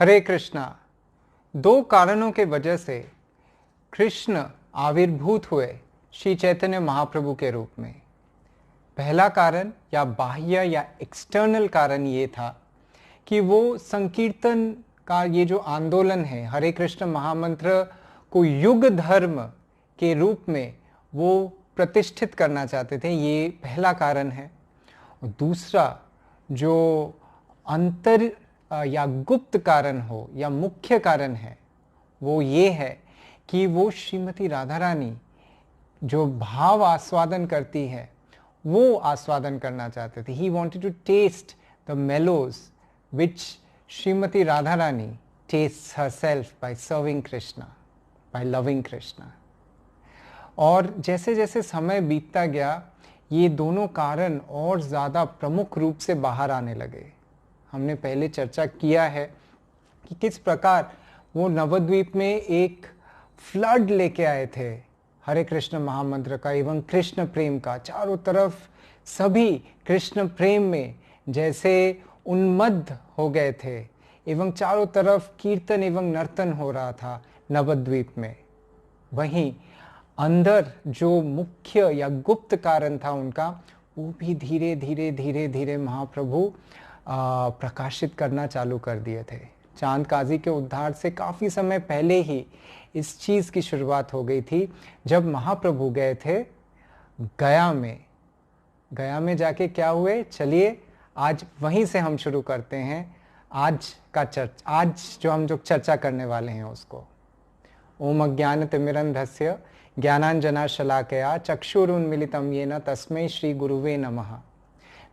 हरे कृष्णा। दो कारणों के वजह से कृष्ण आविर्भूत हुए श्री चैतन्य महाप्रभु के रूप में। पहला कारण या बाह्य या एक्सटर्नल कारण ये था कि वो संकीर्तन का ये जो आंदोलन है, हरे कृष्ण महामंत्र को युग धर्म के रूप में वो प्रतिष्ठित करना चाहते थे, ये पहला कारण है। और दूसरा जो अंतर या गुप्त कारण हो या मुख्य कारण है, वो ये है कि वो श्रीमती राधा रानी जो भाव आस्वादन करती है वो आस्वादन करना चाहते थे। He wanted to taste the mellows which Shrimati Radha Rani taste herself by serving Krishna, by loving Krishna. और जैसे जैसे समय बीतता गया ये दोनों कारण और ज़्यादा प्रमुख रूप से बाहर आने लगे। हमने पहले चर्चा किया है कि किस प्रकार वो नवद्वीप में एक फ्लड लेके आए थे हरे कृष्ण महामंत्र का एवं कृष्ण प्रेम का। चारों तरफ सभी कृष्ण प्रेम में जैसे उन्मत्त हो गए थे एवं चारों तरफ कीर्तन एवं नर्तन हो रहा था नवद्वीप में। वहीं अंदर जो मुख्य या गुप्त कारण था उनका, वो भी धीरे धीरे धीरे धीरे महाप्रभु प्रकाशित करना चालू कर दिए थे। चांद काजी के उद्धार से काफ़ी समय पहले ही इस चीज़ की शुरुआत हो गई थी, जब महाप्रभु गए थे गया में। गया में जाके क्या हुए, चलिए आज वहीं से हम शुरू करते हैं आज जो हम चर्चा करने वाले हैं उसको। ओम अज्ञानतिमिरन्धस्य ज्ञानाञ्जनशलाकया चक्षुरुन्मीलितं येन तस्मै श्री गुरुवे नमः।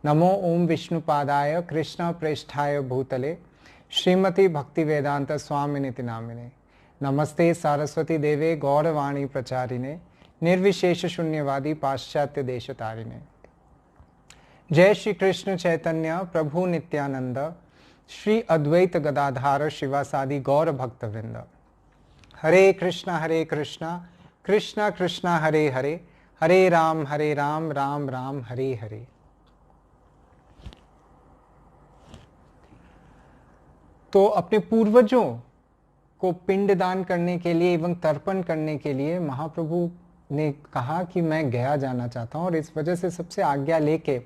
नमो ओम विष्णुपादाय कृष्ण प्रेष्ठाय भूतले श्रीमती भक्तिवेदांत स्वामिनिति नामिने। नमस्ते सारस्वती देवे गौरवाणी प्रचारिणे निर्विशेष शून्यवादी पाश्चात्य देशतारिणे। जय श्री कृष्ण चैतन्य प्रभु नित्यानंद श्री अद्वैत गदाधार शिवासादि गौर भक्तवृंद। हरे कृष्णा कृष्णा कृष्णा हरे हरे, हरे राम राम राम हरे हरे। तो अपने पूर्वजों को पिंडदान करने के लिए एवं तर्पण करने के लिए महाप्रभु ने कहा कि मैं गया जाना चाहता हूँ, और इस वजह से सबसे आज्ञा लेके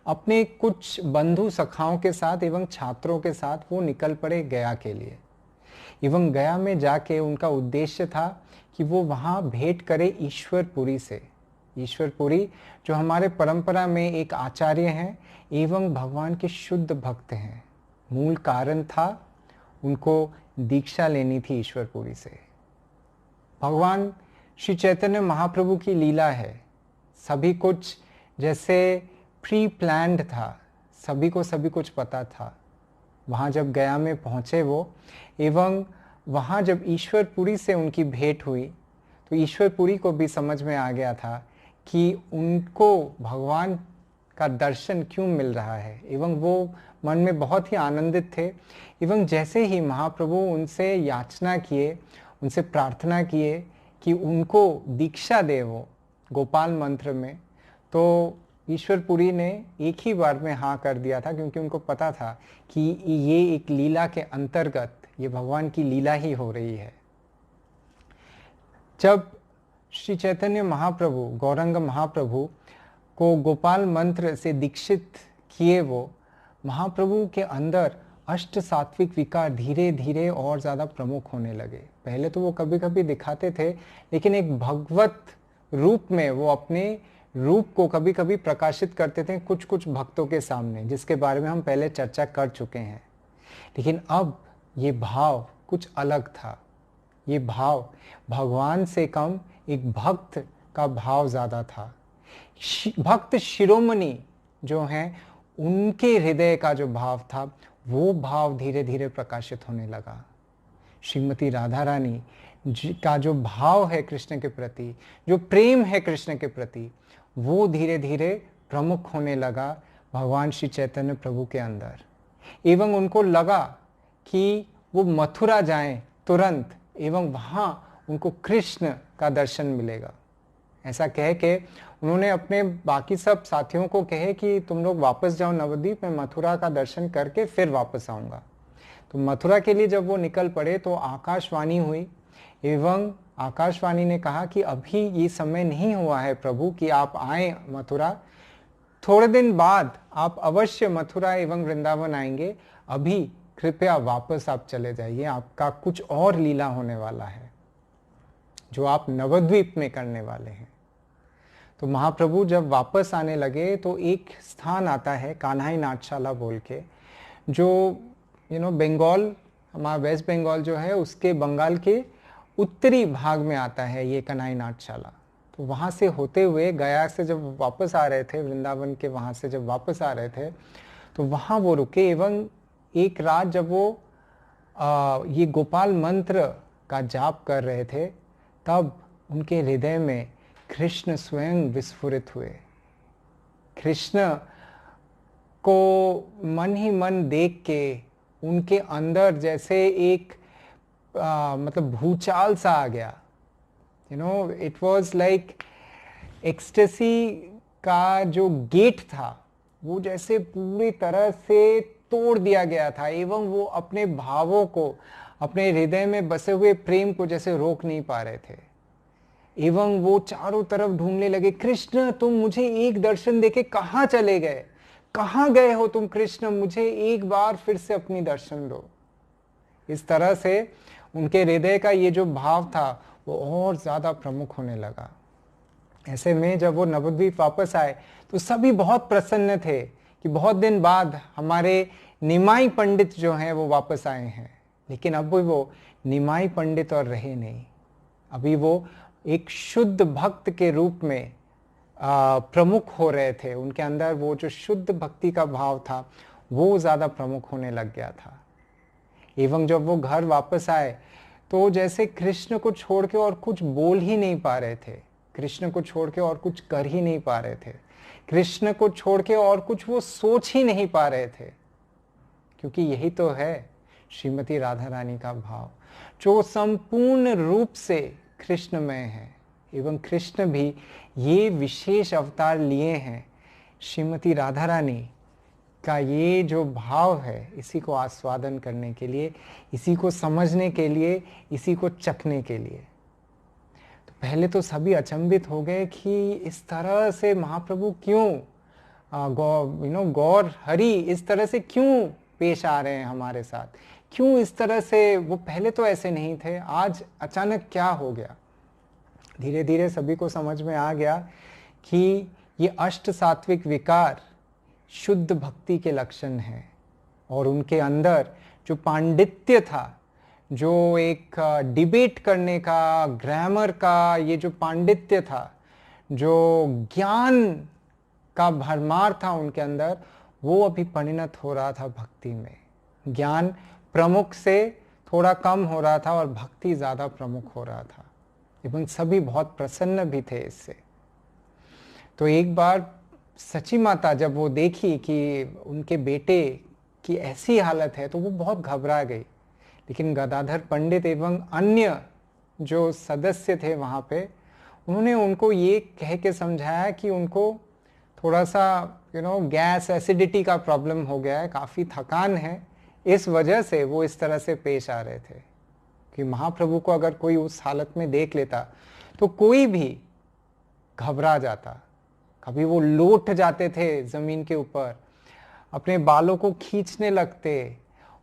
अपने कुछ बंधु सखाओं के साथ एवं छात्रों के साथ वो निकल पड़े गया के लिए। एवं गया में जाके उनका उद्देश्य था कि वो वहाँ भेंट करे ईश्वरपुरी से। ईश्वरपुरी जो हमारे परंपरा में एक आचार्य हैं एवं भगवान के शुद्ध भक्त हैं। मूल कारण था उनको दीक्षा लेनी थी ईश्वरपुरी से। भगवान श्री चैतन्य महाप्रभु की लीला है, सभी कुछ जैसे प्री प्लान्ड था, सभी को सभी कुछ पता था। वहाँ जब गया में पहुँचे वो, एवं वहाँ जब ईश्वरपुरी से उनकी भेंट हुई, तो ईश्वरपुरी को भी समझ में आ गया था कि उनको भगवान का दर्शन क्यों मिल रहा है, एवं वो मन में बहुत ही आनंदित थे। एवं जैसे ही महाप्रभु उनसे याचना किए, उनसे प्रार्थना किए कि उनको दीक्षा दे वो गोपाल मंत्र में, तो ईश्वरपुरी ने एक ही बार में हाँ कर दिया था, क्योंकि उनको पता था कि ये एक लीला के अंतर्गत ये भगवान की लीला ही हो रही है। जब श्री चैतन्य महाप्रभु, गौरंग महाप्रभु को गोपाल मंत्र से दीक्षित किए, वो महाप्रभु के अंदर अष्ट सात्विक विकार धीरे धीरे और ज़्यादा प्रमुख होने लगे। पहले तो वो कभी कभी दिखाते थे, लेकिन एक भगवत रूप में वो अपने रूप को कभी कभी प्रकाशित करते थे कुछ कुछ भक्तों के सामने, जिसके बारे में हम पहले चर्चा कर चुके हैं। लेकिन अब ये भाव कुछ अलग था। ये भाव भगवान से कम एक भक्त का भाव ज़्यादा था। भक्त शिरोमणि जो हैं, उनके हृदय का जो भाव था, वो भाव धीरे धीरे प्रकाशित होने लगा। श्रीमती राधा रानी का जो भाव है कृष्ण के प्रति, जो प्रेम है कृष्ण के प्रति, वो धीरे धीरे प्रमुख होने लगा भगवान श्री चैतन्य प्रभु के अंदर। एवं उनको लगा कि वो मथुरा जाएं तुरंत, एवं वहाँ उनको कृष्ण का दर्शन मिलेगा। ऐसा कह के उन्होंने अपने बाकी सब साथियों को कहे कि तुम लोग वापस जाओ नवद्वीप, मैं मथुरा का दर्शन करके फिर वापस आऊँगा। तो मथुरा के लिए जब वो निकल पड़े तो आकाशवाणी हुई एवं आकाशवाणी ने कहा कि अभी ये समय नहीं हुआ है प्रभु कि आप आए मथुरा, थोड़े दिन बाद आप अवश्य मथुरा एवं वृंदावन आएंगे, अभी कृपया वापस आप चले जाइए, आपका कुछ और लीला होने वाला है जो आप नवद्वीप में करने वाले हैं। तो महाप्रभु जब वापस आने लगे तो एक स्थान आता है कान्हाई नाट्यशाला बोल के, जो बंगाल, हमारा वेस्ट बंगाल जो है उसके बंगाल के उत्तरी भाग में आता है ये कान्हाई नाट्यशाला। तो वहाँ से होते हुए गया से जब वापस आ रहे थे, वृंदावन के वहाँ से जब वापस आ रहे थे तो वहाँ वो रुके एवं एक रात जब वो ये गोपाल मंत्र का जाप कर रहे थे तब उनके हृदय में कृष्ण स्वयं विस्फुरित हुए। कृष्ण को मन ही मन देख के उनके अंदर जैसे एक मतलब भूचाल सा आ गया। इट वॉज लाइक एक्सटेसी का जो गेट था वो जैसे पूरी तरह से तोड़ दिया गया था एवं वो अपने भावों को, अपने हृदय में बसे हुए प्रेम को जैसे रोक नहीं पा रहे थे एवं वो चारों तरफ ढूंढने लगे, कृष्ण तुम मुझे एक दर्शन देके कहाँ चले गए, कहाँ गए हो तुम कृष्ण, मुझे एक बार फिर से अपनी दर्शन दो। इस तरह से उनके हृदय का ये जो भाव था वो और ज्यादा प्रमुख होने लगा। ऐसे में जब वो नवद्वीप वापस आए तो सभी बहुत प्रसन्न थे कि बहुत दिन बाद हमारे निमाई पंडित जो हैं वो वापस आए हैं। लेकिन अब वो निमाई पंडित और रहे नहीं, अभी वो एक शुद्ध भक्त के रूप में प्रमुख हो रहे थे। उनके अंदर वो जो शुद्ध भक्ति का भाव था वो ज़्यादा प्रमुख होने लग गया था। एवं जब वो घर वापस आए तो जैसे कृष्ण को छोड़ के और कुछ बोल ही नहीं पा रहे थे, कृष्ण को छोड़ के और कुछ कर ही नहीं पा रहे थे, कृष्ण को छोड़ के और कुछ वो सोच ही नहीं पा रहे थे, क्योंकि यही तो है श्रीमती राधा रानी का भाव जो संपूर्ण रूप से कृष्णमय है। एवं कृष्ण भी ये विशेष अवतार लिए हैं श्रीमती राधा रानी का ये जो भाव है इसी को आस्वादन करने के लिए, इसी को समझने के लिए, इसी को चखने के लिए। तो पहले तो सभी अचंभित हो गए कि इस तरह से महाप्रभु क्यों गौर हरि इस तरह से क्यों पेश आ रहे हैं हमारे साथ, क्यों इस तरह से, वो पहले तो ऐसे नहीं थे, आज अचानक क्या हो गया। धीरे धीरे सभी को समझ में आ गया कि ये अष्ट सात्विक विकार शुद्ध भक्ति के लक्षण हैं और उनके अंदर जो पांडित्य था, जो एक डिबेट करने का, ग्रामर का ये जो पांडित्य था, जो ज्ञान का भरमार था उनके अंदर, वो अभी परिणत हो रहा था भक्ति में। ज्ञान प्रमुख से थोड़ा कम हो रहा था और भक्ति ज़्यादा प्रमुख हो रहा था एवं सभी बहुत प्रसन्न भी थे इससे। तो एक बार सची माता जब वो देखी कि उनके बेटे की ऐसी हालत है तो वो बहुत घबरा गई। लेकिन गदाधर पंडित एवं अन्य जो सदस्य थे वहाँ पे, उन्होंने उनको ये कह के समझाया कि उनको थोड़ा सा गैस एसिडिटी का प्रॉब्लम हो गया है, काफ़ी थकान है, इस वजह से वो इस तरह से पेश आ रहे थे। कि महाप्रभु को अगर कोई उस हालत में देख लेता तो कोई भी घबरा जाता, कभी वो लौट जाते थे ज़मीन के ऊपर, अपने बालों को खींचने लगते,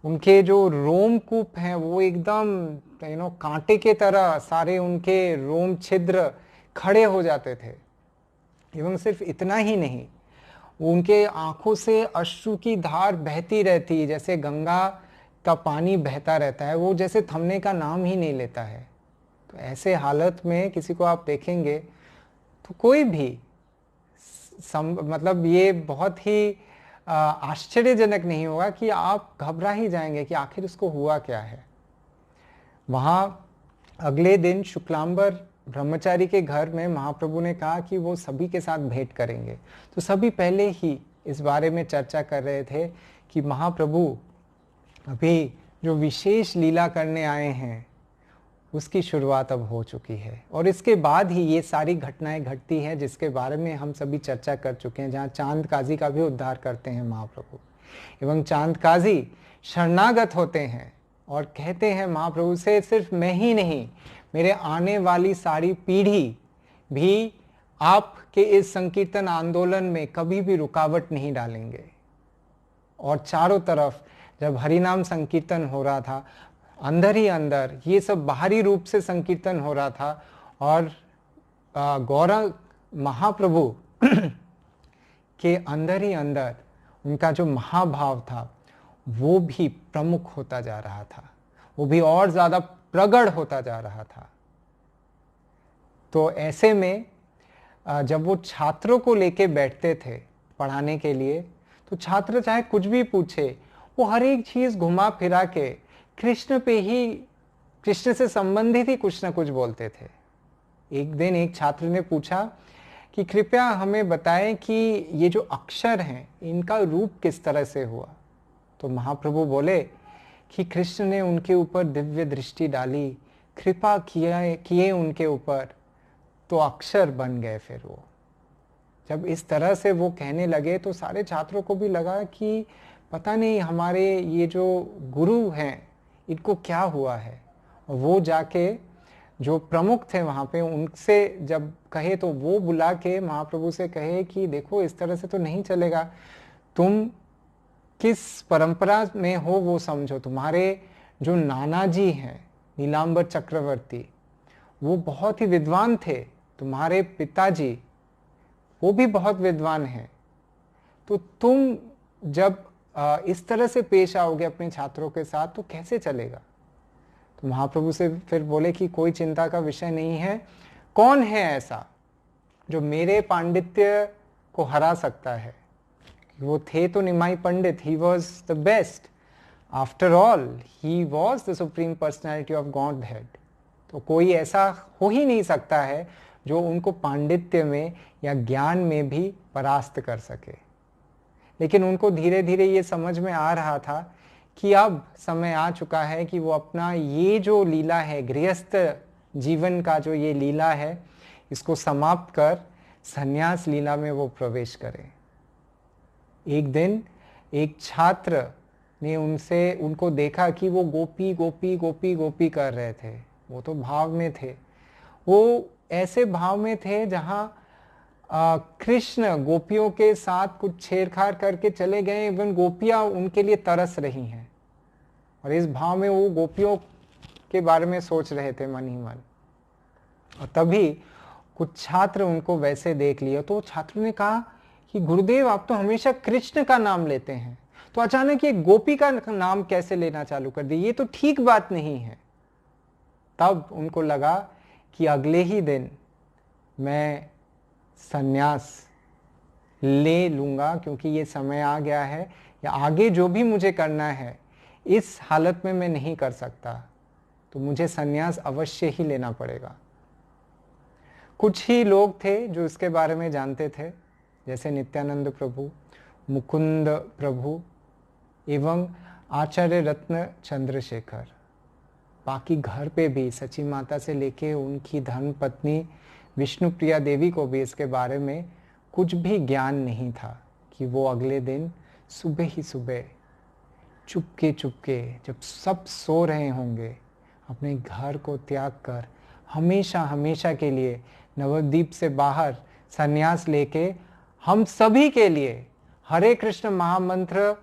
उनके जो रोमकूप हैं वो एकदम कांटे के तरह सारे उनके रोम छिद्र खड़े हो जाते थे। एवं सिर्फ इतना ही नहीं, उनके आंखों से अश्रु की धार बहती रहती, जैसे गंगा का पानी बहता रहता है, वो जैसे थमने का नाम ही नहीं लेता है। तो ऐसे हालत में किसी को आप देखेंगे तो कोई भी मतलब ये बहुत ही आश्चर्यजनक नहीं होगा कि आप घबरा ही जाएंगे कि आखिर इसको हुआ क्या है। वहाँ अगले दिन शुक्लांबर ब्रह्मचारी के घर में महाप्रभु ने कहा कि वो सभी के साथ भेंट करेंगे। तो सभी पहले ही इस बारे में चर्चा कर रहे थे कि महाप्रभु अभी जो विशेष लीला करने आए हैं उसकी शुरुआत अब हो चुकी है। और इसके बाद ही ये सारी घटनाएं घटती हैं जिसके बारे में हम सभी चर्चा कर चुके हैं, जहाँ चांद काजी का भी उद्धार करते हैं महाप्रभु। एवं चांद काजी शरणागत होते हैं और कहते हैं महाप्रभु से, सिर्फ मैं ही नहीं, मेरे आने वाली सारी पीढ़ी भी आपके इस संकीर्तन आंदोलन में कभी भी रुकावट नहीं डालेंगे। और चारों तरफ जब हरिनाम संकीर्तन हो रहा था, अंदर ही अंदर ये सब बाहरी रूप से संकीर्तन हो रहा था, और गौरंग महाप्रभु के अंदर ही अंदर उनका जो महाभाव था वो भी प्रमुख होता जा रहा था, वो भी और ज्यादा प्रगढ़ होता जा रहा था। तो ऐसे में जब वो छात्रों को लेके बैठते थे पढ़ाने के लिए, तो छात्र चाहे कुछ भी पूछे, वो हर एक चीज घुमा फिरा के कृष्ण पे ही, कृष्ण से संबंधित ही कुछ ना कुछ बोलते थे। एक दिन एक छात्र ने पूछा कि कृपया हमें बताएं कि ये जो अक्षर हैं इनका रूप किस तरह से हुआ। तो महाप्रभु बोले कि कृष्ण ने उनके ऊपर दिव्य दृष्टि डाली, कृपा किए उनके ऊपर, तो अक्षर बन गए। फिर वो जब इस तरह से वो कहने लगे तो सारे छात्रों को भी लगा कि पता नहीं हमारे ये जो गुरु हैं इनको क्या हुआ है। और वो जाके जो प्रमुख थे वहाँ पे उनसे जब कहे तो वो बुला के महाप्रभु से कहे कि देखो इस तरह से तो नहीं चलेगा, तुम किस परंपरा में हो वो समझो। तुम्हारे जो नाना जी हैं नीलांबर चक्रवर्ती, वो बहुत ही विद्वान थे, तुम्हारे पिताजी वो भी बहुत विद्वान हैं, तो तुम जब इस तरह से पेश आओगे अपने छात्रों के साथ तो कैसे चलेगा। तो महाप्रभु से फिर बोले कि कोई चिंता का विषय नहीं है, कौन है ऐसा जो मेरे पांडित्य को हरा सकता है। वो थे तो Nimai Pandit, he was the best, after all he was the supreme personality of Godhead. तो कोई ऐसा हो ही नहीं सकता है जो उनको पांडित्य में या ज्ञान में भी परास्त कर सके। लेकिन उनको धीरे धीरे ये समझ में आ रहा था कि अब समय आ चुका है कि वो अपना ये जो लीला है, गृहस्थ जीवन का जो ये लीला है, इसको समाप्त कर संन्यास लीला में वो प्रवेश करें। एक दिन एक छात्र ने उनको देखा कि वो गोपी गोपी गोपी गोपी कर रहे थे। वो तो भाव में थे, वो ऐसे भाव में थे जहाँ कृष्ण गोपियों के साथ कुछ छेड़छाड़ करके चले गए, इवन गोपियाँ उनके लिए तरस रही हैं। और इस भाव में वो गोपियों के बारे में सोच रहे थे मन ही मन। और तभी कुछ छात्र उनको वैसे देख लिया, तो छात्रों ने कहा कि गुरुदेव आप तो हमेशा कृष्ण का नाम लेते हैं, तो अचानक ये गोपी का नाम कैसे लेना चालू कर दिए, ये तो ठीक बात नहीं है। तब उनको लगा कि अगले ही दिन मैं संन्यास ले लूंगा, क्योंकि ये समय आ गया है, या आगे जो भी मुझे करना है इस हालत में मैं नहीं कर सकता, तो मुझे संन्यास अवश्य ही लेना पड़ेगा। कुछ ही लोग थे जो इसके बारे में जानते थे, जैसे नित्यानंद प्रभु, मुकुंद प्रभु एवं आचार्य रत्न चंद्रशेखर। बाकी घर पे भी सची माता से लेके उनकी धर्म पत्नी विष्णुप्रिया देवी को भी इसके बारे में कुछ भी ज्ञान नहीं था कि वो अगले दिन सुबह ही सुबह चुपके चुपके, जब सब सो रहे होंगे, अपने घर को त्याग कर हमेशा हमेशा के लिए नवद्वीप से बाहर संन्यास लेके हम सभी के लिए हरे कृष्ण महामंत्र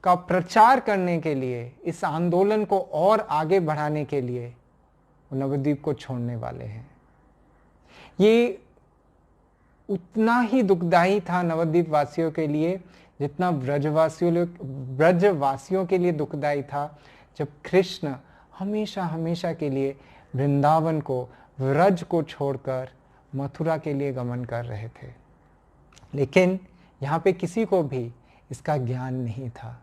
का प्रचार करने के लिए, इस आंदोलन को और आगे बढ़ाने के लिए वो नवद्वीप को छोड़ने वाले हैं। ये उतना ही दुखदाई था नवद्वीप वासियों के लिए जितना ब्रजवासियों के लिए दुखदाई था, जब कृष्ण हमेशा हमेशा के लिए वृंदावन को, व्रज को छोड़कर मथुरा के लिए गमन कर रहे थे। लेकिन यहाँ पे किसी को भी इसका ज्ञान नहीं था।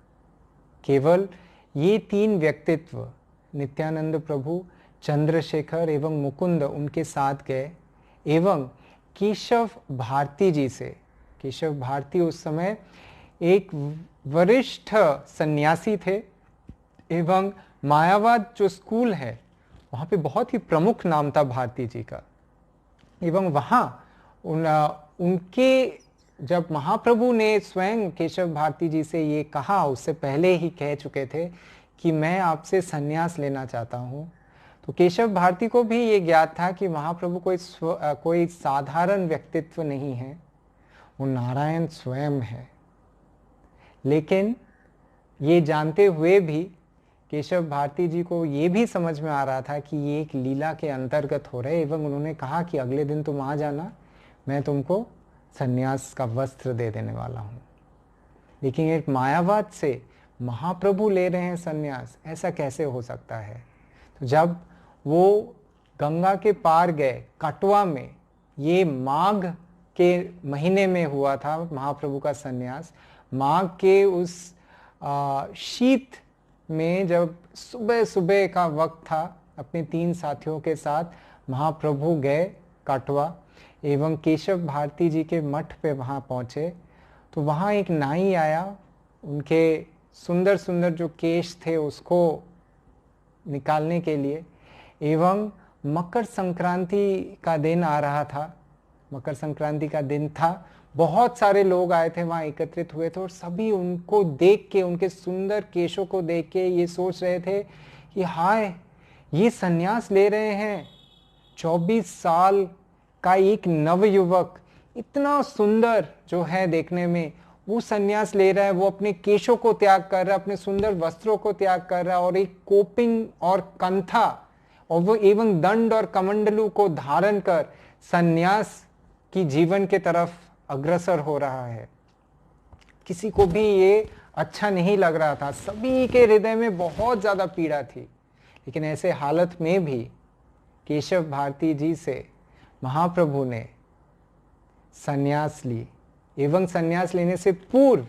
केवल ये तीन व्यक्तित्व, नित्यानंद प्रभु, चंद्रशेखर एवं मुकुंद, उनके साथ गए, एवं केशव भारती जी से। केशव भारती उस समय एक वरिष्ठ सन्यासी थे, एवं मायावाद जो स्कूल है वहाँ पे बहुत ही प्रमुख नाम था भारती जी का। एवं वहाँ उनके जब महाप्रभु ने स्वयं केशव भारती जी से ये कहा, उससे पहले ही कह चुके थे कि मैं आपसे संन्यास लेना चाहता हूँ, तो केशव भारती को भी ये ज्ञात था कि महाप्रभु कोई साधारण व्यक्तित्व नहीं है, वो नारायण स्वयं है। लेकिन ये जानते हुए भी केशव भारती जी को ये भी समझ में आ रहा था कि ये एक लीला के अंतर्गत हो रहे, एवं उन्होंने कहा कि अगले दिन तुम आ जाना, मैं तुमको सन्यास का वस्त्र दे देने वाला हूँ। लेकिन एक मायावाद से महाप्रभु ले रहे हैं सन्यास, ऐसा कैसे हो सकता है? तो जब वो गंगा के पार गए कटवा में, ये माघ के महीने में हुआ था महाप्रभु का सन्यास। माघ के उस शीत में जब सुबह सुबह का वक्त था, अपने 3 साथियों के साथ महाप्रभु गए कटवा एवं केशव भारती जी के मठ पे वहाँ पहुँचे, तो वहाँ एक नाई आया, उनके सुंदर सुंदर जो केश थे उसको निकालने के लिए। एवं मकर संक्रांति का दिन आ रहा था, मकर संक्रांति का दिन था, बहुत सारे लोग आए थे, वहाँ एकत्रित हुए थे और सभी उनको देख के, उनके सुंदर केशों को देख के ये सोच रहे थे कि हाय, ये सन्यास ले रहे हैं 24 साल का एक नवयुवक, इतना सुंदर जो है देखने में, वो सन्यास ले रहा है, वो अपने केशों को त्याग कर रहा है, अपने सुंदर वस्त्रों को त्याग कर रहा है और एक कोपिंग और कंथा और वो एवं दंड और कमंडलू को धारण कर सन्यास की जीवन के तरफ अग्रसर हो रहा है। किसी को भी ये अच्छा नहीं लग रहा था, सभी के हृदय में बहुत ज्यादा पीड़ा थी। लेकिन ऐसे हालत में भी केशव भारती जी से महाप्रभु ने सन्यास ली। एवं सन्यास लेने से पूर्व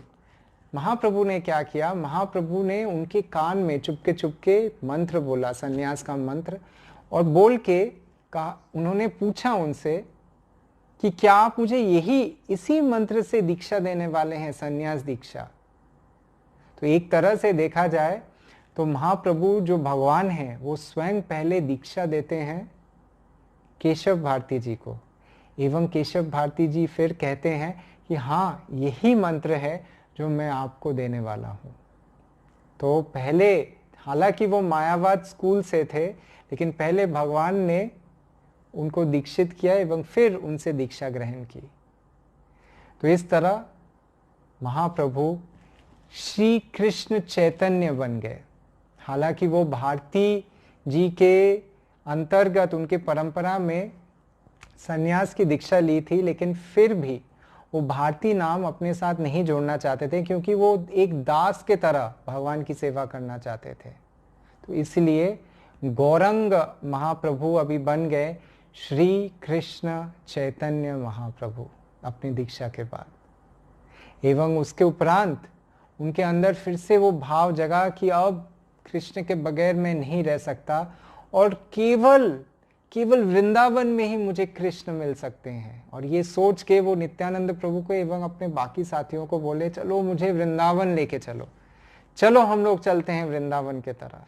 महाप्रभु ने क्या किया, महाप्रभु ने उनके कान में चुपके चुपके मंत्र बोला, सन्यास का मंत्र, और बोल के कहा, उन्होंने पूछा उनसे कि क्या आप मुझे इसी मंत्र से दीक्षा देने वाले हैं, सन्यास दीक्षा? तो एक तरह से देखा जाए तो महाप्रभु जो भगवान हैं वो स्वयं पहले दीक्षा देते हैं केशव भारती जी को, एवं केशव भारती जी फिर कहते हैं कि हाँ, यही मंत्र है जो मैं आपको देने वाला हूँ। तो पहले, हालांकि वो मायावाद स्कूल से थे, लेकिन पहले भगवान ने उनको दीक्षित किया एवं फिर उनसे दीक्षा ग्रहण की। तो इस तरह महाप्रभु श्री कृष्ण चैतन्य बन गए। हालांकि वो भारती जी के अंतर्गत उनके परंपरा में सन्यास की दीक्षा ली थी, लेकिन फिर भी वो भारती नाम अपने साथ नहीं जोड़ना चाहते थे, क्योंकि वो एक दास के तरह भगवान की सेवा करना चाहते थे। तो इसलिए गौरंग महाप्रभु अभी बन गए श्री कृष्ण चैतन्य महाप्रभु अपनी दीक्षा के बाद। एवं उसके उपरांत उनके अंदर फिर से वो भाव जगा कि अब कृष्ण के बगैर मैं नहीं रह सकता और केवल वृंदावन में ही मुझे कृष्ण मिल सकते हैं। और ये सोच के वो नित्यानंद प्रभु को एवं अपने बाकी साथियों को बोले, चलो मुझे वृंदावन लेके चलो, चलो हम लोग चलते हैं वृंदावन के तरफ।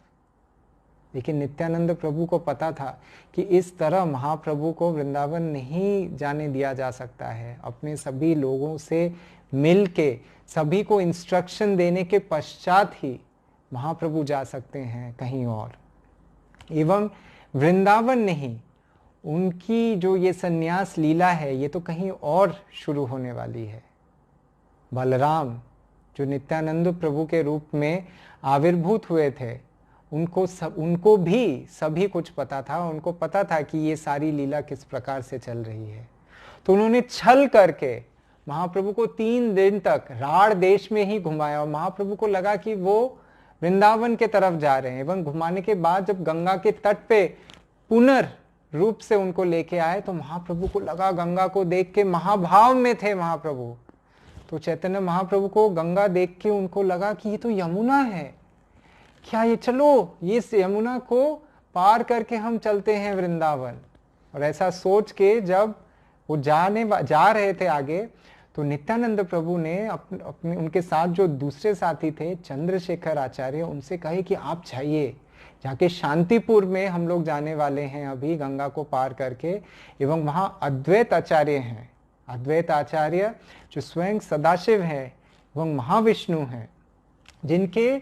लेकिन नित्यानंद प्रभु को पता था कि इस तरह महाप्रभु को वृंदावन नहीं जाने दिया जा सकता है। अपने सभी लोगों से मिल के, सभी को इंस्ट्रक्शन देने के पश्चात ही महाप्रभु जा सकते हैं कहीं और। एवं वृंदावन नहीं, उनकी जो ये सन्यास लीला है ये तो कहीं और शुरू होने वाली है। बलराम जो नित्यानंद प्रभु के रूप में आविर्भूत हुए थे, उनको भी सभी कुछ पता था। उनको पता था कि ये सारी लीला किस प्रकार से चल रही है। तो उन्होंने छल करके महाप्रभु को 3 दिन तक राढ़ देश में ही घुमाया और महाप्रभु को लगा कि वो वृंदावन के तरफ जा रहे हैं। एवं घुमाने के बाद जब गंगा के तट पे पुनर्रूप से उनको लेके आए तो महाप्रभु को लगा, गंगा को देख के महाभाव में थे महाप्रभु। तो चैतन्य महाप्रभु को गंगा देख के उनको लगा कि ये तो यमुना है, क्या ये, चलो ये यमुना को पार करके हम चलते हैं वृंदावन। और ऐसा सोच के जब वो जा रहे थे आगे, तो नित्यानंद प्रभु ने अपने उनके साथ जो दूसरे साथी थे चंद्रशेखर आचार्य, उनसे कहे कि आप जाइए, जाके शांतिपुर में हम लोग जाने वाले हैं अभी गंगा को पार करके। एवं वहाँ अद्वैत आचार्य हैं अद्वैत आचार्य जो स्वयं सदाशिव है एवं महाविष्णु हैं, जिनके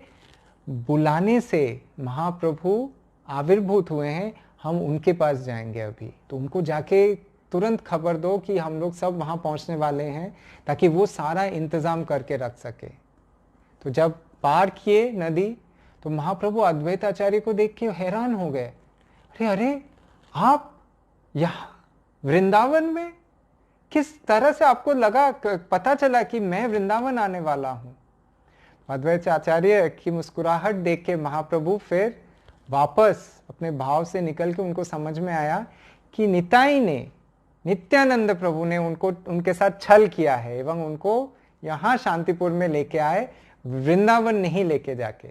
बुलाने से महाप्रभु आविर्भूत हुए हैं, हम उनके पास जाएंगे अभी। तो उनको जाके तुरंत खबर दो कि हम लोग सब वहाँ पहुँचने वाले हैं, ताकि वो सारा इंतज़ाम करके रख सके। तो जब पार किए नदी, तो महाप्रभु अद्वैत आचार्य को देख के हैरान हो गए। अरे अरे, आप यहाँ वृंदावन में किस तरह से आपको लगा, पता चला कि मैं वृंदावन आने वाला हूँ? अद्वैत आचार्य की मुस्कुराहट देख के महाप्रभु फिर वापस अपने भाव से निकल के उनको समझ में आया कि निताई ने, नित्यानंद प्रभु ने उनके साथ छल किया है एवं उनको यहाँ शांतिपुर में लेके आए, वृंदावन नहीं लेके जाके।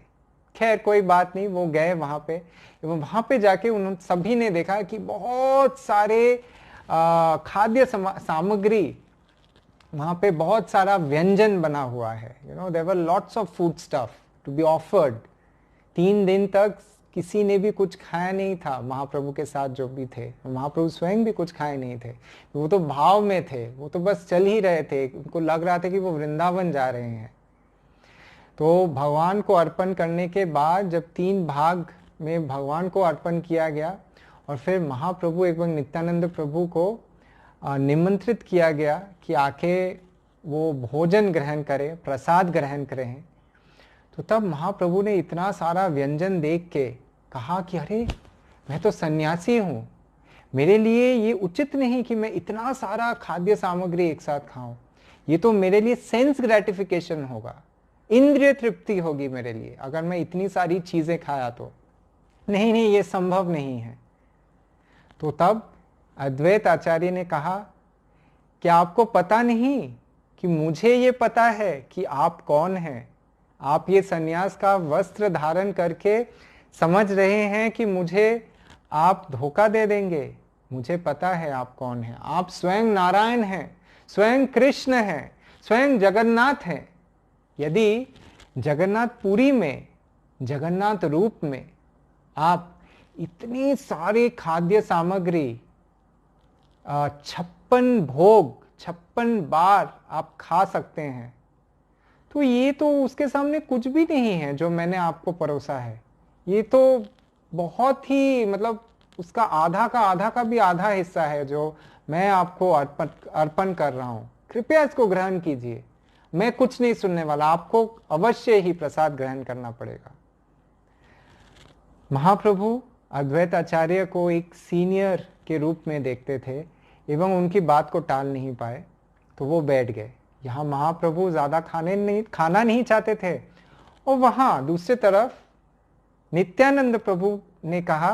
खैर कोई बात नहीं, वो गए वहाँ पे एवं वहाँ पे जाके उन सभी ने देखा कि बहुत सारे खाद्य सामग्री, वहाँ पे बहुत सारा व्यंजन बना हुआ है। There were lots of food stuff to be offered. 3 दिन तक किसी ने भी कुछ खाया नहीं था, महाप्रभु के साथ जो भी थे। महाप्रभु स्वयं भी कुछ खाए नहीं थे, वो तो भाव में थे, वो तो बस चल ही रहे थे। उनको लग रहा था कि वो वृंदावन जा रहे हैं। तो भगवान को अर्पण करने के बाद जब 3 भाग में भगवान को अर्पण किया गया और फिर महाप्रभु एवं नित्यानंद प्रभु को निमंत्रित किया गया कि आके वो भोजन ग्रहण करें, प्रसाद ग्रहण करें, तो तब महाप्रभु ने इतना सारा व्यंजन देख के कहा कि अरे, मैं तो सन्यासी हूँ, मेरे लिए ये उचित नहीं कि मैं इतना सारा खाद्य सामग्री एक साथ खाऊं। ये तो मेरे लिए सेंस ग्रेटिफिकेशन होगा, इंद्रिय तृप्ति होगी मेरे लिए अगर मैं इतनी सारी चीज़ें खाया तो। नहीं नहीं, ये संभव नहीं है। तो तब अद्वैत आचार्य ने कहा कि आपको पता नहीं कि मुझे ये पता है कि आप कौन हैं। आप ये सन्यास का वस्त्र धारण करके समझ रहे हैं कि मुझे आप धोखा दे देंगे। मुझे पता है आप कौन हैं। आप स्वयं नारायण हैं, स्वयं कृष्ण हैं, स्वयं जगन्नाथ हैं। यदि जगन्नाथपुरी में, जगन्नाथ रूप में आप इतनी सारे खाद्य सामग्री 56 भोग 56 बार आप खा सकते हैं, तो ये तो उसके सामने कुछ भी नहीं है जो मैंने आपको परोसा है। ये तो बहुत ही, मतलब उसका आधा का भी आधा हिस्सा है जो मैं आपको अर्पण कर रहा हूँ। कृपया इसको ग्रहण कीजिए। मैं कुछ नहीं सुनने वाला, आपको अवश्य ही प्रसाद ग्रहण करना पड़ेगा। महाप्रभु अद्वैत आचार्य को एक सीनियर के रूप में देखते थे एवं उनकी बात को टाल नहीं पाए, तो वो बैठ गए। यहाँ महाप्रभु ज़्यादा खाना नहीं चाहते थे, और वहाँ दूसरी तरफ नित्यानंद प्रभु ने कहा,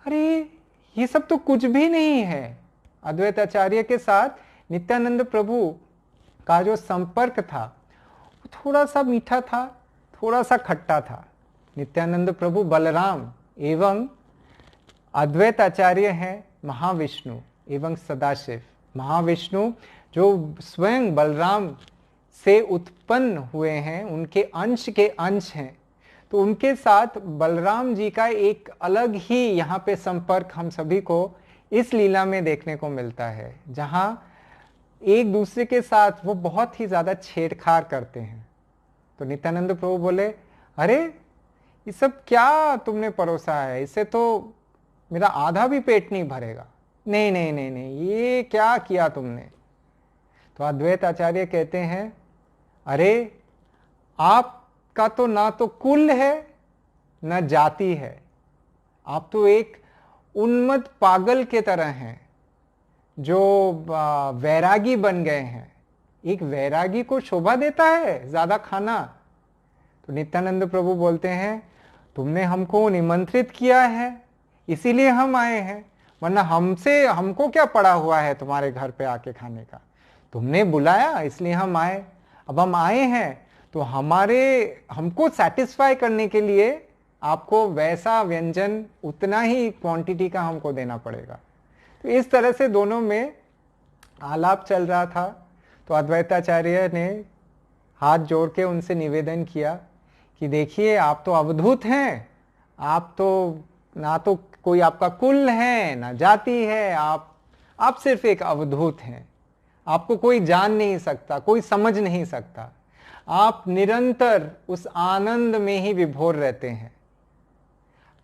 अरे ये सब तो कुछ भी नहीं है। अद्वैत आचार्य के साथ नित्यानंद प्रभु का जो संपर्क था वो थोड़ा सा मीठा था, थोड़ा सा खट्टा था। नित्यानंद प्रभु बलराम एवं अद्वैत आचार्य हैं महाविष्णु एवं सदाशिव। महाविष्णु जो स्वयं बलराम से उत्पन्न हुए हैं, उनके अंश के अंश हैं, तो उनके साथ बलराम जी का एक अलग ही यहाँ पे संपर्क हम सभी को इस लीला में देखने को मिलता है, जहाँ एक दूसरे के साथ वो बहुत ही ज़्यादा छेड़छाड़ करते हैं। तो नित्यानंद प्रभु बोले, अरे ये सब क्या तुमने परोसा है, इससे तो मेरा आधा भी पेट नहीं भरेगा। नहीं नहीं नहीं नहीं, ये क्या किया तुमने। तो अद्वैत आचार्य कहते हैं, अरे आपका तो ना तो कुल है न जाति है, आप तो एक उन्मत्त पागल के तरह हैं जो वैरागी बन गए हैं। एक वैरागी को शोभा देता है ज्यादा खाना। तो नित्यानंद प्रभु बोलते हैं, तुमने हमको निमंत्रित किया है इसीलिए हम आए हैं, वरना हमको क्या पड़ा हुआ है तुम्हारे घर पे आके खाने का। तुमने बुलाया इसलिए हम आए। अब हम आए हैं तो हमको सेटिस्फाई करने के लिए आपको वैसा व्यंजन उतना ही क्वांटिटी का हमको देना पड़ेगा। तो इस तरह से दोनों में आलाप चल रहा था। तो अद्वैताचार्य ने हाथ जोड़ के उनसे निवेदन किया कि देखिए, आप तो अवधूत हैं, आप तो ना तो कोई आपका कुल है ना जाति है, आप सिर्फ एक अवधूत हैं। आपको कोई जान नहीं सकता, कोई समझ नहीं सकता। आप निरंतर उस आनंद में ही विभोर रहते हैं।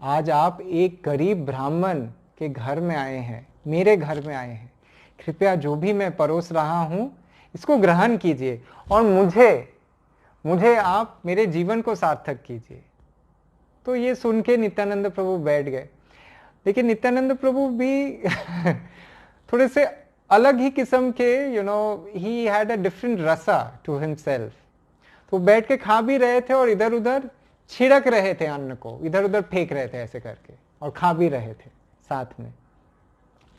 आज आप एक गरीब ब्राह्मण के घर में आए हैं, मेरे घर में आए हैं। कृपया जो भी मैं परोस रहा हूं इसको ग्रहण कीजिए और मुझे आप मेरे जीवन को सार्थक कीजिए। तो ये सुन के नित्यानंद प्रभु बैठ गए। लेकिन नित्यानंद प्रभु भी थोड़े से अलग ही किस्म के, ही हैड अ डिफरेंट रसा टू हिमसेल्फ। तो बैठ के खा भी रहे थे और इधर उधर छिड़क रहे थे, अन्न को इधर उधर फेंक रहे थे ऐसे करके, और खा भी रहे थे साथ में।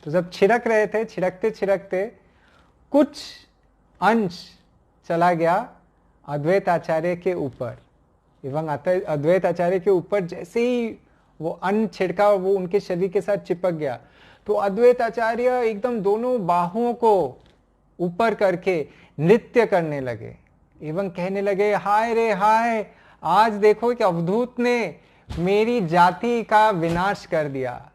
तो जब छिड़क रहे थे, छिड़कते छिड़कते कुछ अंश चला गया अद्वैत आचार्य के ऊपर, एवं अद्वैत आचार्य के ऊपर जैसे ही वो अन्न छिड़का वो उनके शरीर के साथ चिपक गया। तो अद्वैत आचार्य एकदम दोनों बाहुओं को ऊपर करके नृत्य करने लगे एवं कहने लगे, हाय रे हाय, आज देखो कि अवधूत ने मेरी जाति का विनाश कर दिया।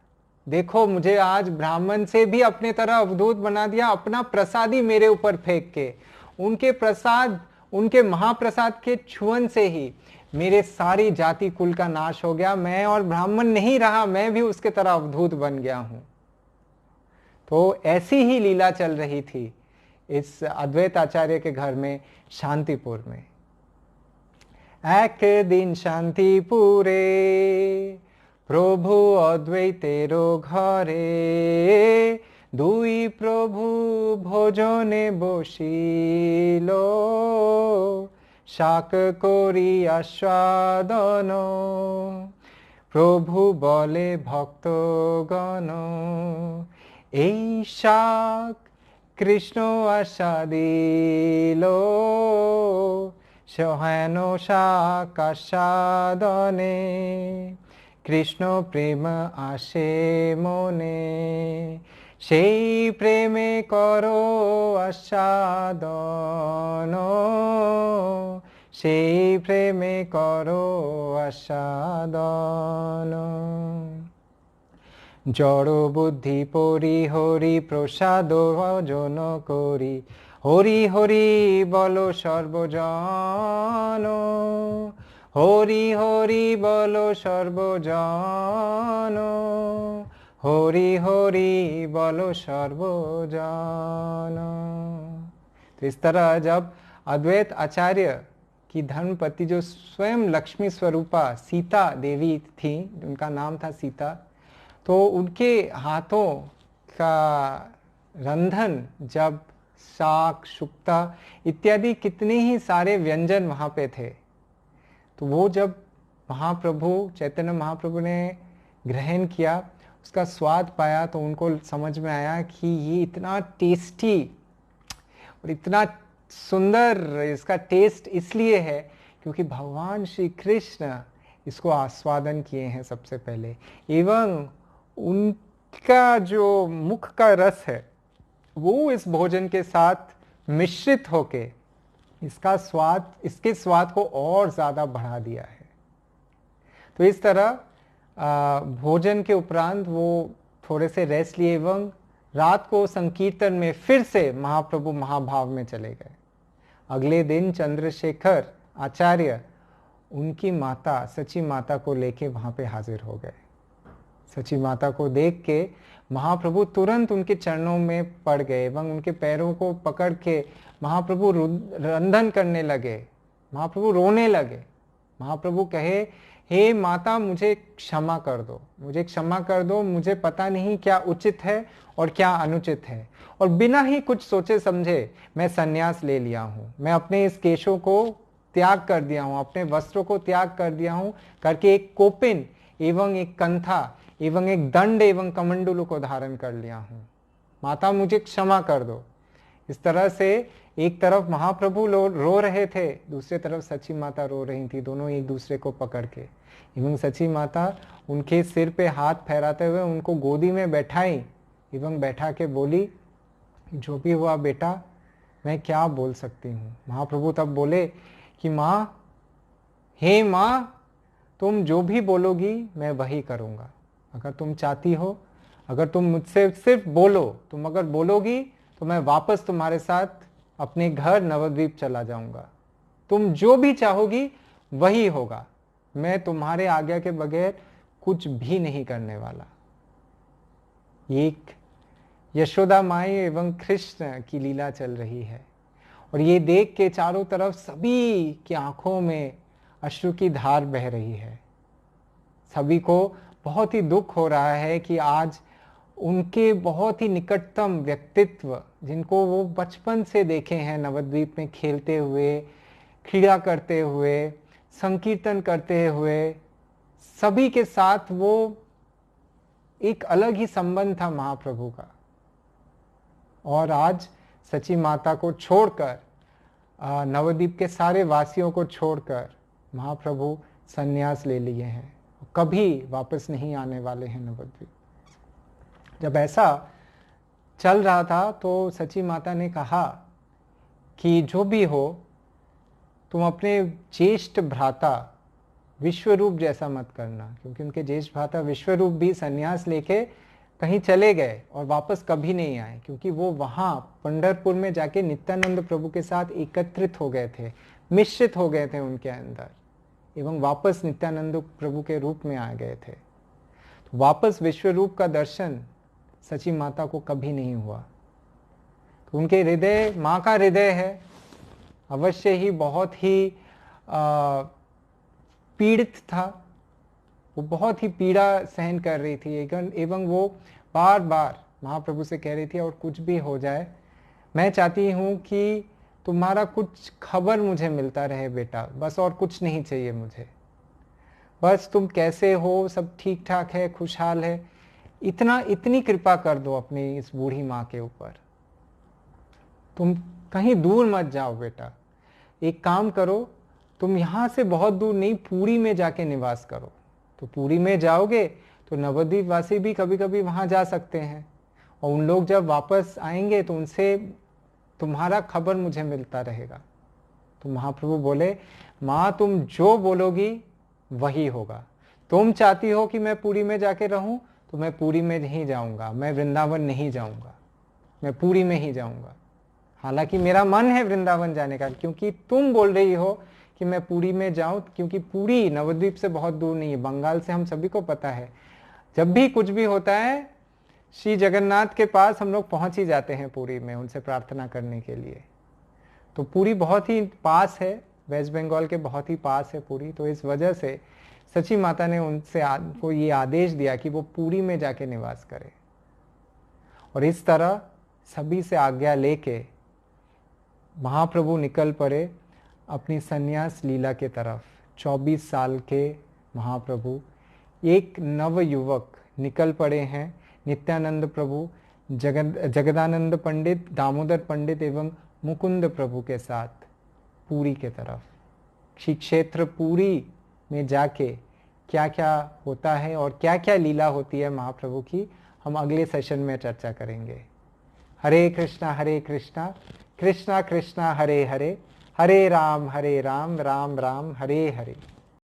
देखो मुझे आज ब्राह्मण से भी अपने तरह अवधूत बना दिया, अपना प्रसादी मेरे ऊपर फेंक के। उनके प्रसाद, उनके महाप्रसाद के छुअन से ही मेरे सारी जाति कुल का नाश हो गया। मैं और ब्राह्मण नहीं रहा, मैं भी उसके तरह अवधूत बन गया हूं। तो ऐसी ही लीला चल रही थी इस अद्वैत आचार्य के घर में शांतिपुर में। एक दिन शांतिपुरे प्रभु अद्वैतेरो घरे, दुई प्रभु भोजने बसिल, শাক করি আস্বাদন। প্রভু বলে ভক্তগণ, এই শাক কৃষ্ণ আস্বাদিল, সহেন শাক আস্বাদনে, কৃষ্ণ প্রেম আসে মনে, সেই প্রেমে করো আস্বাদন, সেই প্রেমে করো আস্বাদন। জড় বুদ্ধি পরিহরি প্রসাদ ভজন করি, হরি হরি বলো সর্বজন, হরি হরি বলো সর্বজন, हरि हरि बोलो सर्वजन। तो इस तरह जब अद्वैत आचार्य की धर्मपति जो स्वयं लक्ष्मी स्वरूपा सीता देवी थी, उनका नाम था सीता, तो उनके हाथों का रंधन जब शाक शुक्ता इत्यादि कितने ही सारे व्यंजन वहाँ पे थे, तो वो जब महाप्रभु चैतन्य महाप्रभु ने ग्रहण किया, उसका स्वाद पाया, तो उनको समझ में आया कि ये इतना टेस्टी और इतना सुंदर, इसका टेस्ट इसलिए है क्योंकि भगवान श्री कृष्ण इसको आस्वादन किए हैं सबसे पहले, एवं उनका जो मुख का रस है वो इस भोजन के साथ मिश्रित होके इसके स्वाद को और ज़्यादा बढ़ा दिया है। तो इस तरह भोजन के उपरांत वो थोड़े से रेस्ट लिए एवं रात को संकीर्तन में फिर से महाप्रभु महाभाव में चले गए। अगले दिन चंद्रशेखर आचार्य उनकी माता सची माता को लेके वहाँ पे हाजिर हो गए। सची माता को देख के महाप्रभु तुरंत उनके चरणों में पड़ गए एवं उनके पैरों को पकड़ के महाप्रभु रंधन करने लगे। महाप्रभु रोने लगे। महाप्रभु कहे, हे माता, मुझे क्षमा कर दो, मुझे क्षमा कर दो, मुझे पता नहीं क्या उचित है और क्या अनुचित है, और बिना ही कुछ सोचे समझे मैं संन्यास ले लिया हूँ। मैं अपने इस केशों को त्याग कर दिया हूँ, अपने वस्त्रों को त्याग कर दिया हूँ करके एक कोपिन एवं एक कंथा एवं एक दंड एवं कमंडलू को धारण कर लिया हूँ। माता, मुझे क्षमा कर दो। इस तरह से एक तरफ महाप्रभु रो रहे थे, दूसरी तरफ सची माता रो रही थी, दोनों एक दूसरे को पकड़ के। एवं सची माता उनके सिर पे हाथ फहराते हुए उनको गोदी में बैठाई एवं बैठा के बोली, जो भी हुआ बेटा, मैं क्या बोल सकती हूँ। महाप्रभु तब बोले कि माँ, हे माँ, तुम जो भी बोलोगी मैं वही करूँगा। अगर तुम चाहती हो, अगर तुम मुझसे सिर्फ बोलो, तुम अगर बोलोगी तो मैं वापस तुम्हारे साथ अपने घर नवद्वीप चला जाऊंगा। तुम जो भी चाहोगी वही होगा, मैं तुम्हारे आज्ञा के बगैर कुछ भी नहीं करने वाला। एक यशोदा माई एवं कृष्ण की लीला चल रही है और ये देख के चारों तरफ सभी की आंखों में अश्रु की धार बह रही है। सभी को बहुत ही दुख हो रहा है कि आज उनके बहुत ही निकटतम व्यक्तित्व, जिनको वो बचपन से देखे हैं नवद्वीप में खेलते हुए, क्रीड़ा करते हुए, संकीर्तन करते हुए, सभी के साथ वो एक अलग ही संबंध था महाप्रभु का, और आज सची माता को छोड़कर, नवद्वीप के सारे वासियों को छोड़कर महाप्रभु संन्यास ले लिए हैं, कभी वापस नहीं आने वाले हैं नवद्वीप। जब ऐसा चल रहा था तो सची माता ने कहा कि जो भी हो, तुम अपने ज्येष्ठ भ्राता विश्वरूप जैसा मत करना, क्योंकि उनके ज्येष्ठ भ्राता विश्वरूप भी संन्यास लेके कहीं चले गए और वापस कभी नहीं आए, क्योंकि वो वहाँ पंढरपुर में जाके नित्यानंद प्रभु के साथ एकत्रित हो गए थे, मिश्रित हो गए थे उनके अंदर, एवं वापस नित्यानंद प्रभु के रूप में आ गए थे। तो वापस विश्वरूप का दर्शन सची माता को कभी नहीं हुआ। तो उनके हृदय, माँ का हृदय है, अवश्य ही बहुत ही पीड़ित था, वो बहुत ही पीड़ा सहन कर रही थी, एवं वो बार बार महाप्रभु से कह रही थी, और कुछ भी हो जाए मैं चाहती हूँ कि तुम्हारा कुछ खबर मुझे मिलता रहे बेटा, बस और कुछ नहीं चाहिए मुझे, बस तुम कैसे हो, सब ठीक ठाक है, खुशहाल है, इतनी कृपा कर दो अपनी इस बूढ़ी माँ के ऊपर। तुम कहीं दूर मत जाओ बेटा, एक काम करो, तुम यहाँ से बहुत दूर नहीं, पुरी में जाके निवास करो। तो पुरी में जाओगे तो नवद्वीप वासी भी कभी कभी वहाँ जा सकते हैं, और उन लोग जब वापस आएंगे तो उनसे तुम्हारा खबर मुझे मिलता रहेगा। तो महाप्रभु बोले, माँ तुम जो बोलोगी वही होगा। तुम चाहती हो कि मैं पुरी में जाके रहूं, तो मैं पुरी में नहीं जाऊंगा, मैं वृंदावन नहीं जाऊंगा, मैं पुरी में ही जाऊंगा। हालांकि मेरा मन है वृंदावन जाने का, क्योंकि तुम बोल रही हो कि मैं पुरी में जाऊं, क्योंकि पुरी नवद्वीप से बहुत दूर नहीं है, बंगाल से हम सभी को पता है। जब भी कुछ भी होता है श्री जगन्नाथ के पास हम लोग पहुंच ही जाते हैं पुरी में, उनसे प्रार्थना करने के लिए। तो पुरी बहुत ही पास है, वेस्ट बंगाल के बहुत ही पास है पुरी। तो इस वजह से सची माता ने उनसे को ये आदेश दिया कि वो पुरी में जाके निवास करे, और इस तरह सभी से आज्ञा लेके महाप्रभु निकल पड़े अपनी संन्यास लीला के तरफ। 24 साल के महाप्रभु, एक नव युवक निकल पड़े हैं नित्यानंद प्रभु, जगदानंद पंडित, दामोदर पंडित एवं मुकुंद प्रभु के साथ पुरी के तरफ। श्री क्षेत्र पुरी में जाके क्या क्या होता है और क्या क्या लीला होती है महाप्रभु की, हम अगले सेशन में चर्चा करेंगे। हरे कृष्णा कृष्णा कृष्णा हरे हरे, हरे राम राम राम हरे हरे।